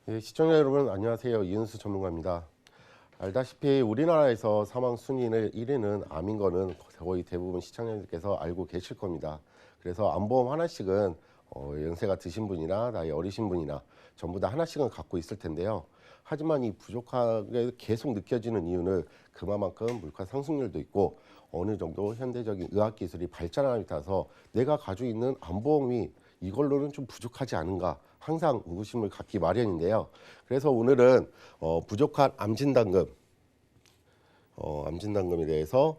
예, 시청자 여러분 안녕하세요. 이은수 전문가입니다. 알다시피 우리나라에서 사망 순위를 1위는 암인 거는 거의 대부분 시청자님께서 알고 계실 겁니다. 그래서 암보험 하나씩은 연세가 드신 분이나 나이 어리신 분이나 전부 다 하나씩은 갖고 있을 텐데요. 하지만 이 부족하게 계속 느껴지는 이유는 그만큼 물가 상승률도 있고 어느 정도 현대적인 의학 기술이 발전함에 따라서 내가 가지고 있는 암보험이 이걸로는 좀 부족하지 않은가 항상 의구심을 갖기 마련인데요. 그래서 오늘은 부족한 암진단금에 대해서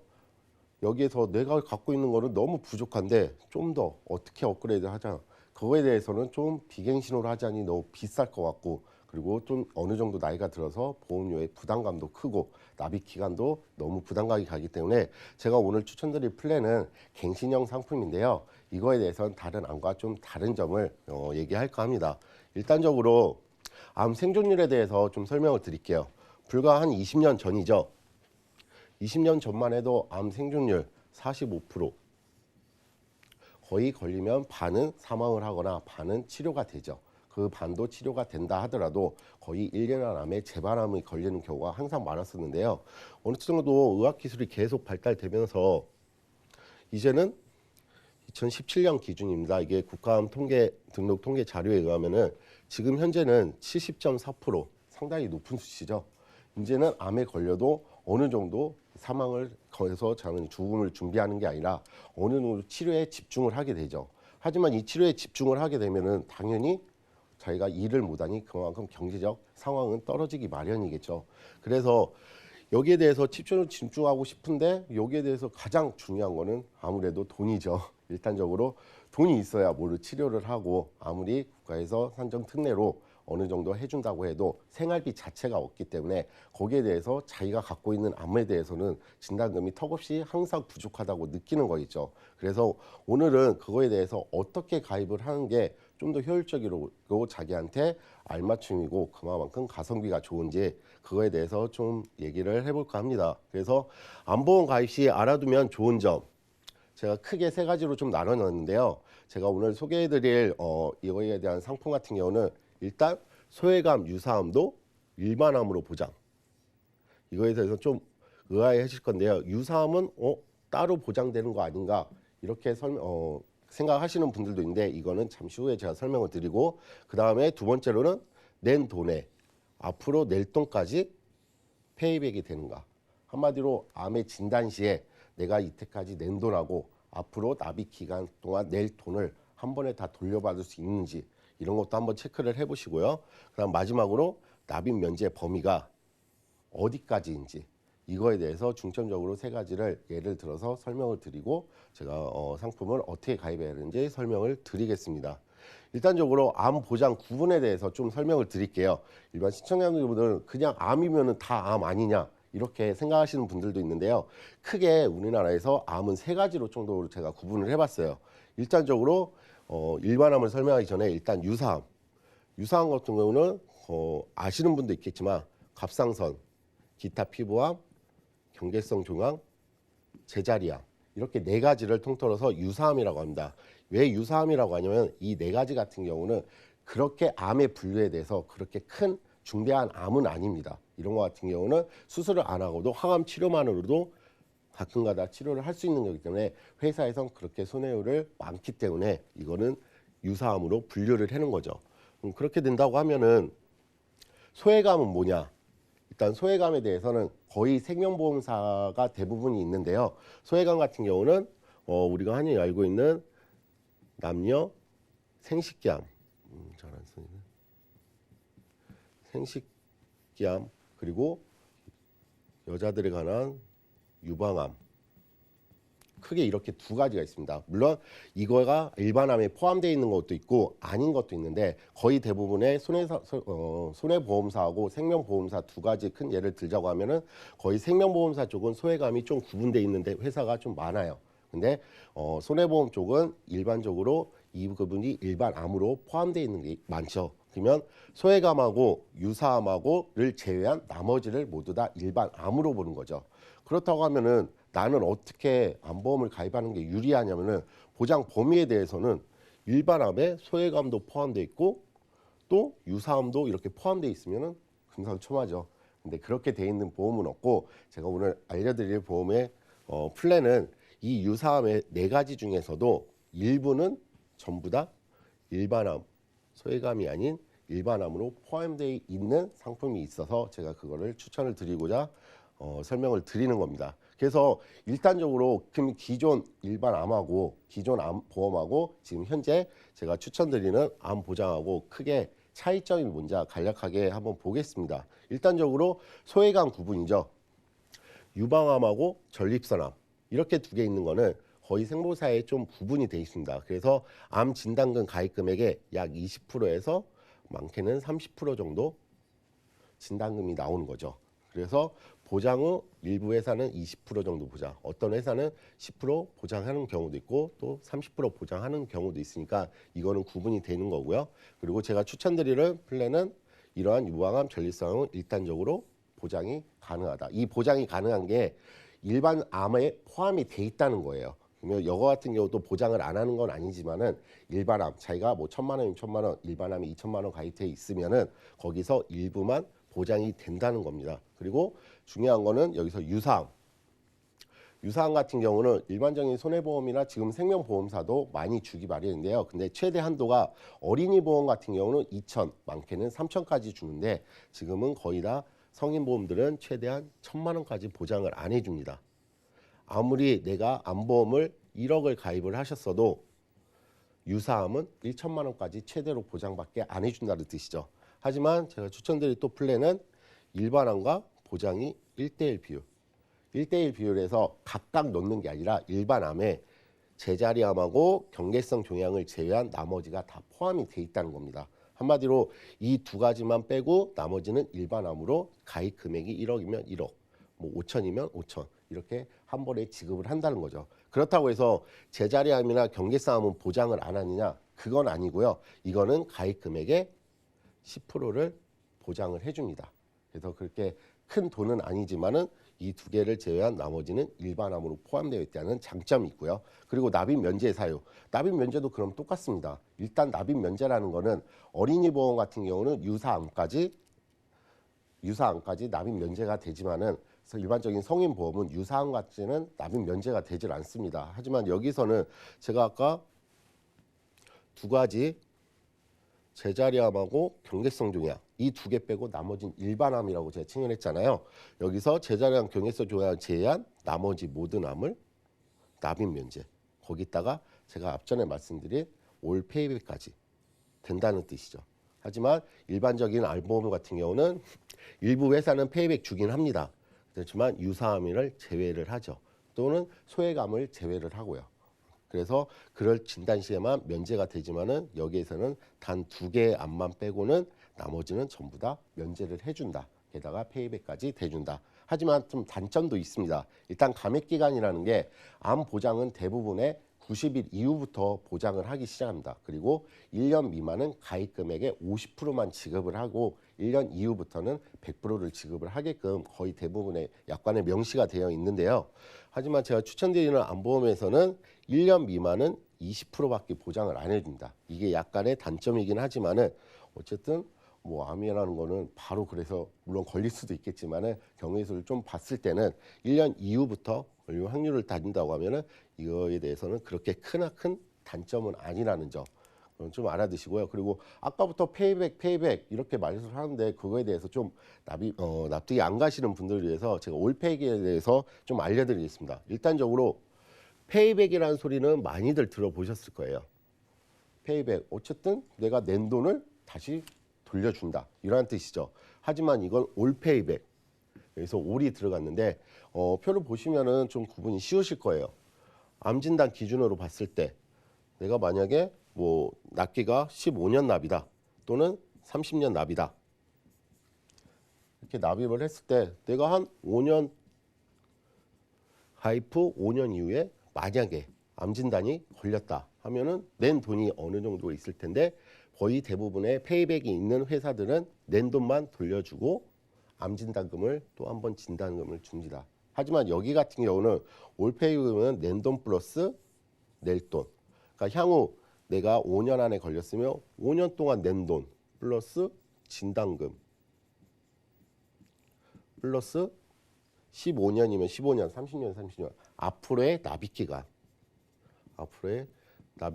여기에서 내가 갖고 있는 거는 너무 부족한데 좀 더 어떻게 업그레이드 하자. 그거에 대해서는 좀 비갱신으로 하자니 너무 비쌀 것 같고 그리고 좀 어느 정도 나이가 들어서 보험료의 부담감도 크고 납입 기간도 너무 부담감이 가기 때문에 제가 오늘 추천드릴 플랜은 갱신형 상품인데요. 이거에 대해서는 다른 암과 좀 다른 점을 얘기할까 합니다. 일단적으로 암 생존율에 대해서 좀 설명을 드릴게요. 불과 한 20년 전이죠. 20년 전만 해도 암 생존율 45%, 거의 걸리면 반은 사망을 하거나 반은 치료가 되죠. 그 반도 치료가 된다 하더라도 거의 1년 암에 재발암이 걸리는 경우가 항상 많았었는데요. 어느 정도 의학기술이 계속 발달되면서 이제는 2017년 기준입니다. 이게 국가암 통계 등록 통계 자료에 의하면은 지금 현재는 70.4%, 상당히 높은 수치죠. 이제는 암에 걸려도 어느 정도 사망을 거해서 저는 죽음을 준비하는 게 아니라 어느 정도 치료에 집중을 하게 되죠. 하지만 이 치료에 집중을 하게 되면은 당연히 자기가 일을 못하니 그만큼 경제적 상황은 떨어지기 마련이겠죠. 그래서 여기에 대해서 집중하고 싶은데 여기에 대해서 가장 중요한 거는 아무래도 돈이죠. 일단적으로 돈이 있어야 뭐를 치료를 하고 아무리 국가에서 산정 특례로 어느 정도 해준다고 해도 생활비 자체가 없기 때문에 거기에 대해서 자기가 갖고 있는 암에 대해서는 진단금이 턱없이 항상 부족하다고 느끼는 거겠죠. 그래서 오늘은 그거에 대해서 어떻게 가입을 하는 게 좀 더 효율적이고 자기한테 알맞춤이고 그만큼 가성비가 좋은지 그거에 대해서 좀 얘기를 해볼까 합니다. 그래서 암보험 가입 시 알아두면 좋은 점 제가 크게 세 가지로 좀 나눠놨는데요. 제가 오늘 소개해드릴 이거에 대한 상품 같은 경우는 일단 소외감, 유사암도 일반암으로 보장. 이거에 대해서 좀 의아해하실 건데요. 유사암은 따로 보장되는 거 아닌가 이렇게 생각하시는 분들도 있는데 이거는 잠시 후에 제가 설명을 드리고 그 다음에 두 번째로는 낸 돈에 앞으로 낼 돈까지 페이백이 되는가. 한마디로 암의 진단 시에 내가 이때까지 낸 돈하고 앞으로 납입 기간 동안 낼 돈을 한 번에 다 돌려받을 수 있는지 이런 것도 한번 체크를 해보시고요. 그다음 마지막으로 납입 면제 범위가 어디까지인지 이거에 대해서 중점적으로 세 가지를 예를 들어서 설명을 드리고 제가 상품을 어떻게 가입해야 하는지 설명을 드리겠습니다. 일단적으로 암 보장 구분에 대해서 좀 설명을 드릴게요. 일반 시청자분들은 그냥 암이면은 다 암 아니냐 이렇게 생각하시는 분들도 있는데요. 크게 우리나라에서 암은 세 가지로 정도로 제가 구분을 해봤어요. 일단적으로 일반암을 설명하기 전에 일단 유사암. 유사암 같은 경우는 아시는 분도 있겠지만 갑상선, 기타 피부암, 경계성 종양, 제자리암 이렇게 네 가지를 통틀어서 유사암이라고 합니다. 왜 유사암이라고 하냐면 이 네 가지 같은 경우는 그렇게 암의 분류에 대해서 그렇게 큰 중대한 암은 아닙니다. 이런 것 같은 경우는 수술을 안 하고도 항암 치료만으로도 가끔가다 치료를 할 수 있는 거기 때문에 회사에선 그렇게 손해율을 많기 때문에 이거는 유사암으로 분류를 해놓은 거죠. 그렇게 된다고 하면은 소외감은 뭐냐? 일단 소외감에 대해서는 거의 생명보험사가 대부분이 있는데요. 소외감 같은 경우는 우리가 흔히 알고 있는 남녀 생식기암, 잘안 쓰네. 생식기암 그리고 여자들에 관한 유방암 크게 이렇게 두 가지가 있습니다. 물론 이거가 일반암에 포함되어 있는 것도 있고 아닌 것도 있는데 거의 대부분의 손해보험사하고 생명보험사 두 가지 큰 예를 들자고 하면은 거의 생명보험사 쪽은 소외감이 좀 구분되어 있는데 회사가 좀 많아요. 근데 손해보험 쪽은 일반적으로 이 부분이 일반암으로 포함되어 있는 게 많죠. 그러면 소외감하고 유사암하고를 제외한 나머지를 모두 다 일반암으로 보는 거죠. 그렇다고 하면은 나는 어떻게 암보험을 가입하는 게 유리하냐면은 보장 범위에 대해서는 일반암에 소외감도 포함되어 있고 또 유사암도 이렇게 포함되어 있으면은 금상첨화죠. 근데 그렇게 돼 있는 보험은 없고 제가 오늘 알려드릴 보험의 플랜은 이 유사암의 4가지 중에서도 일부는 전부 다 일반암, 소외감이 아닌 일반암으로 포함되어 있는 상품이 있어서 제가 그거를 추천을 드리고자 설명을 드리는 겁니다. 그래서 일단적으로 기존 일반암하고 기존 암 보험하고 지금 현재 제가 추천드리는 암 보장하고 크게 차이점이 뭔지 간략하게 한번 보겠습니다. 일단적으로 소외감 구분이죠. 유방암하고 전립선암 이렇게 2개 있는 거는 거의 생보사에 좀 구분이 되어 있습니다. 그래서 암 진단금 가입 금액의 약 20%에서 많게는 30% 정도 진단금이 나오는 거죠. 그래서 보장 후 일부 회사는 20% 정도 보장, 어떤 회사는 10% 보장하는 경우도 있고 또 30% 보장하는 경우도 있으니까 이거는 구분이 되는 거고요. 그리고 제가 추천드리는 플랜은 이러한 유방암, 전립선암은 일단적으로 보장이 가능하다. 이 보장이 가능한 게 일반 암에 포함이 돼 있다는 거예요. 그러면 이거 같은 경우도 보장을 안 하는 건 아니지만은 일반암 자기가 뭐 1,000만 원이면 1,000만 원, 일반암이 2,000만 원 가입돼 있으면은 거기서 일부만 보장이 된다는 겁니다. 그리고 중요한 거는 여기서 유사암. 유사암 같은 경우는 일반적인 손해보험이나 지금 생명보험사도 많이 주기 마련인데요. 근데 최대 한도가 어린이 보험 같은 경우는 2,000, 많게는 3,000까지 주는데 지금은 거의 다 성인보험들은 최대한 1,000만 원까지 보장을 안 해줍니다. 아무리 내가 암보험을 1억을 가입을 하셨어도 유사암은 1,000만 원까지 최대로 보장밖에 안 해준다는 뜻이죠. 하지만 제가 추천드릴 또 플랜은 일반암과 보장이 1대1 비율. 1대1 비율에서 각각 넣는 게 아니라 일반암에 제자리암하고 경계성 종양을 제외한 나머지가 다 포함이 돼 있다는 겁니다. 한마디로 이 2가지만 빼고 나머지는 일반암으로 가입 금액이 1억이면 1억, 뭐 5천이면 5천 이렇게 한 번에 지급을 한다는 거죠. 그렇다고 해서 제자리암이나 경계성암은 보장을 안 하느냐? 그건 아니고요. 이거는 가입 금액의 10%를 보장을 해줍니다. 그래서 그렇게 큰 돈은 아니지만은 이 2개를 제외한 나머지는 일반암으로 포함되어 있다는 장점이 있고요. 그리고 납입 면제 사유. 납입 면제도 그럼 똑같습니다. 일단 납입 면제라는 거는 어린이 보험 같은 경우는 유사암까지 납입 면제가 되지만은 일반적인 성인 보험은 유사암까지는 납입 면제가 되질 않습니다. 하지만 여기서는 제가 아까 2가지 제자리암하고 경계성 종양 이 2개 빼고 나머지는 일반암이라고 제가 칭언했잖아요. 여기서 제자리암, 경계성 종양을 제외한 나머지 모든 암을 납입 면제. 거기다가 제가 앞전에 말씀드린 올 페이백까지 된다는 뜻이죠. 하지만 일반적인 암보험 같은 경우는 일부 회사는 페이백 주긴 합니다. 그렇지만 유사암을 제외를 하죠. 또는 소외감을 제외를 하고요. 그래서 그럴 진단 시에만 면제가 되지만은 여기에서는 단 2개의 암만 빼고는 나머지는 전부 다 면제를 해준다. 게다가 페이백까지 대준다. 하지만 좀 단점도 있습니다. 일단 감액 기간이라는 게 암 보장은 대부분의 90일 이후부터 보장을 하기 시작합니다. 그리고 1년 미만은 가입 금액의 50%만 지급을 하고 1년 이후부터는 100%를 지급을 하게끔 거의 대부분의 약관에 명시가 되어 있는데요. 하지만 제가 추천드리는 암보험에서는 1년 미만은 20%밖에 보장을 안 해줍니다. 이게 약간의 단점이긴 하지만은 어쨌든 뭐 암이라는 거는 바로 그래서 물론 걸릴 수도 있겠지만은 경우의 수를 좀 봤을 때는 1년 이후부터 걸릴 확률을 다진다고 하면은 이거에 대해서는 그렇게 큰 단점은 아니라는 점 좀 알아두시고요. 그리고 아까부터 페이백 이렇게 말씀을 하는데 그거에 대해서 좀 납득이 안 가시는 분들을 위해서 제가 올페이백에 대해서 좀 알려드리겠습니다. 일단적으로 페이백이라는 소리는 많이들 들어보셨을 거예요. 페이백 어쨌든 내가 낸 돈을 다시 돌려준다 이런 뜻이죠. 하지만 이건 올페이백 여기서 올이 들어갔는데 표를 보시면은 좀 구분이 쉬우실 거예요. 암진단 기준으로 봤을 때 내가 만약에 뭐 납기가 15년 납이다 또는 30년 납이다 이렇게 납입을 했을 때 내가 한 5년 가입 후 5년 이후에 만약에 암진단이 걸렸다 하면은 낸 돈이 어느 정도 있을 텐데 거의 대부분의 페이백이 있는 회사들은 낸 돈만 돌려주고 암진단금을 또 한 번 진단금을 줍니다. 하지만 여기 같은 경우는 올페이백은 낸 돈 플러스 낼 돈. 그러니까 향후 내가 5년 안에 걸렸으면 5년 동안 낸 돈 플러스 진단금 플러스 15년이면 15년, 30년, 30년 앞으로의 납입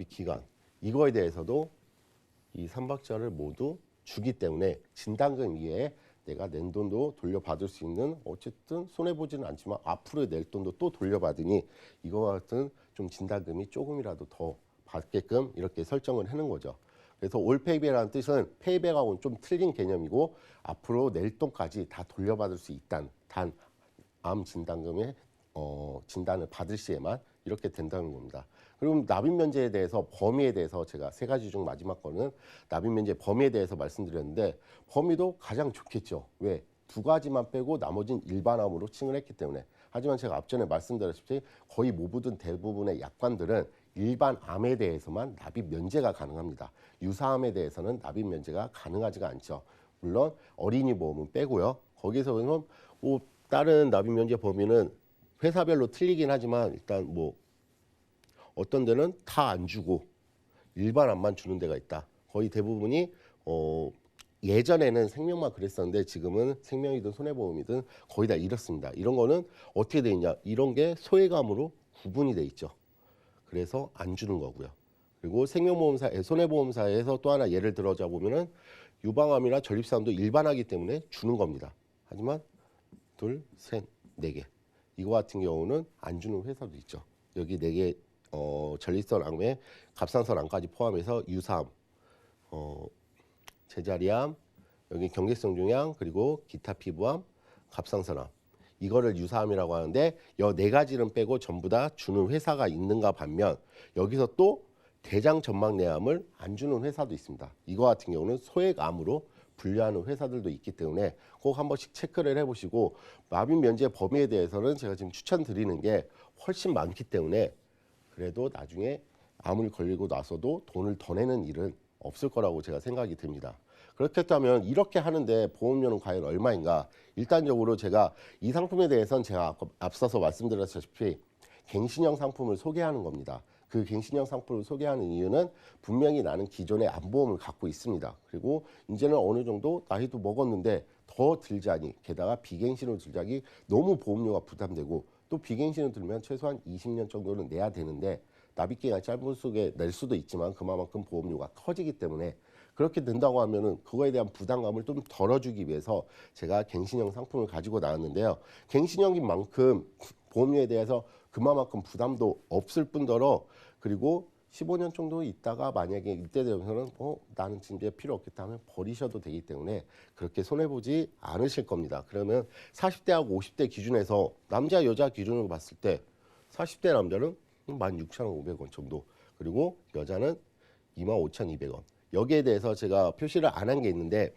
기간 이거에 대해서도 이 삼박자를 모두 주기 때문에 진단금 이외에 내가 낸 돈도 돌려받을 수 있는 어쨌든 손해보지는 않지만 앞으로 낼 돈도 또 돌려받으니 이거와 같은 좀 진단금이 조금이라도 더 받게끔 이렇게 설정을 해놓은 거죠. 그래서 올 페이백이라는 뜻은 페이백하고는 좀 틀린 개념이고 앞으로 낼 돈까지 다 돌려받을 수 있다는 단 암 진단금의 진단을 받을 시에만 이렇게 된다는 겁니다. 그럼 납입 면제에 대해서 범위에 대해서 제가 세 가지 중 마지막 거는 납입 면제 범위에 대해서 말씀드렸는데 범위도 가장 좋겠죠. 왜? 두 가지만 빼고 나머지는 일반암으로 칭을 했기 때문에. 하지만 제가 앞전에 말씀드렸듯이 거의 모든 대부분의 약관들은 일반암에 대해서만 납입 면제가 가능합니다. 유사암에 대해서는 납입 면제가 가능하지가 않죠. 물론 어린이 보험은 빼고요. 거기서 보면 뭐 다른 납입 면제 범위는 회사별로 틀리긴 하지만 일단 뭐 어떤 데는 다 안 주고 일반암만 주는 데가 있다. 거의 대부분이 예전에는 생명만 그랬었는데 지금은 생명이든 손해보험이든 거의 다 이렇습니다. 이런 거는 어떻게 돼 있냐? 이런 게 소액암으로 구분이 돼 있죠. 그래서 안 주는 거고요. 그리고 생명보험사, 손해보험사에서 또 하나 예를 들어자 보면은 유방암이나 전립선암도 일반하기 때문에 주는 겁니다. 하지만 둘, 셋, 네 개. 이거 같은 경우는 안 주는 회사도 있죠. 여기 네 개 전립선암에 갑상선암까지 포함해서 유사암, 제자리암, 여기 경계성 종양 그리고 기타 피부암, 갑상선암. 이거를 유사암이라고 하는데 이 네 가지는 빼고 전부 다 주는 회사가 있는가 반면 여기서 또 대장 전막내암을 안 주는 회사도 있습니다. 이거 같은 경우는 소액암으로 분류하는 회사들도 있기 때문에 꼭 한 번씩 체크를 해보시고 납입 면제 범위에 대해서는 제가 지금 추천드리는 게 훨씬 많기 때문에 그래도 나중에 암을 걸리고 나서도 돈을 더 내는 일은 없을 거라고 제가 생각이 듭니다. 그렇겠다면 이렇게 하는데 보험료는 과연 얼마인가? 일단적으로 제가 이 상품에 대해서는 제가 앞서서 말씀드렸다시피 갱신형 상품을 소개하는 겁니다. 그 갱신형 상품을 소개하는 이유는 분명히 나는 기존의 암보험을 갖고 있습니다. 그리고 이제는 어느 정도 나이도 먹었는데 더 들자니 게다가 비갱신으로 들자니 너무 보험료가 부담되고 또 비갱신을 들면 최소한 20년 정도는 내야 되는데 납입기간이 짧은 속에 낼 수도 있지만 그만큼 보험료가 커지기 때문에 그렇게 된다고 하면은 그거에 대한 부담감을 좀 덜어주기 위해서 제가 갱신형 상품을 가지고 나왔는데요. 갱신형인 만큼 보험료에 대해서 그만큼 부담도 없을 뿐더러 그리고 15년 정도 있다가 만약에 이때 되면서는 나는 이제 필요 없겠다 하면 버리셔도 되기 때문에 그렇게 손해보지 않으실 겁니다. 그러면 40대하고 50대 기준에서 남자 여자 기준으로 봤을 때 40대 남자는 16,500원 정도 그리고 여자는 25,200원 여기에 대해서 제가 표시를 안 한 게 있는데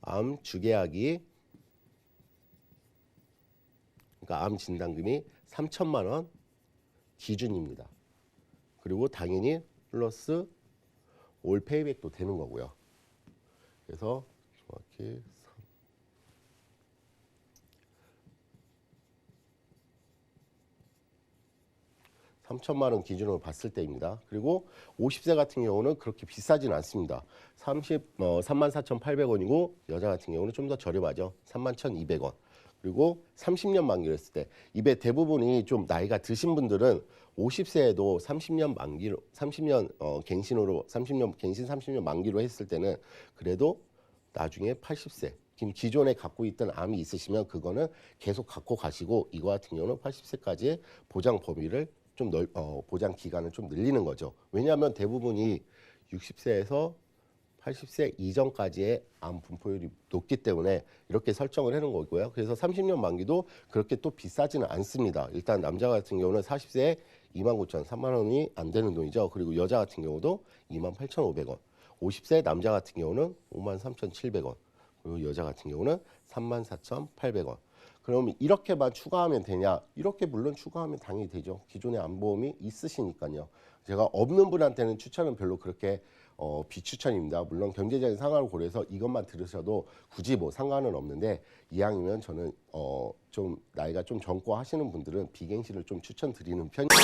암 주계약이 그러니까 암 진단금이 3천만 원 기준입니다. 그리고 당연히 플러스 올 페이백도 되는 거고요. 그래서 정확히 3천만 원 기준으로 봤을 때입니다. 그리고 50세 같은 경우는 그렇게 비싸진 않습니다. 34,800원이고 여자 같은 경우는 좀 더 저렴하죠. 31,200원. 그리고 30년 만기로 했을 때 입에 대부분이 좀 나이가 드신 분들은 50세에도 30년 만기로 30년 갱신으로 30년 갱신 30년 만기로 했을 때는 그래도 나중에 80세 기존에 갖고 있던 암이 있으시면 그거는 계속 갖고 가시고 이거 같은 경우는 80세까지의 보장 범위를 좀 보장 기간을 좀 늘리는 거죠. 왜냐하면 대부분이 60세에서 80세 이전까지의 암 분포율이 높기 때문에 이렇게 설정을 해놓은 거고요. 그래서 30년 만기도 그렇게 또 비싸지는 않습니다. 일단 남자 같은 경우는 40세에 29,000원, 3만 원이 안 되는 돈이죠. 그리고 여자 같은 경우도 28,500원. 50세 남자 같은 경우는 53,700원. 그리고 여자 같은 경우는 34,800원. 그럼 이렇게만 추가하면 되냐? 이렇게 물론 추가하면 당연히 되죠. 기존의 암보험이 있으시니까요. 제가 없는 분한테는 추천은 별로 그렇게 비추천입니다. 물론 경제적인 상황을 고려해서 이것만 들으셔도 굳이 뭐 상관은 없는데 이왕이면 저는 좀 나이가 좀 젊고 하시는 분들은 비갱신을 좀 추천드리는 편입니다.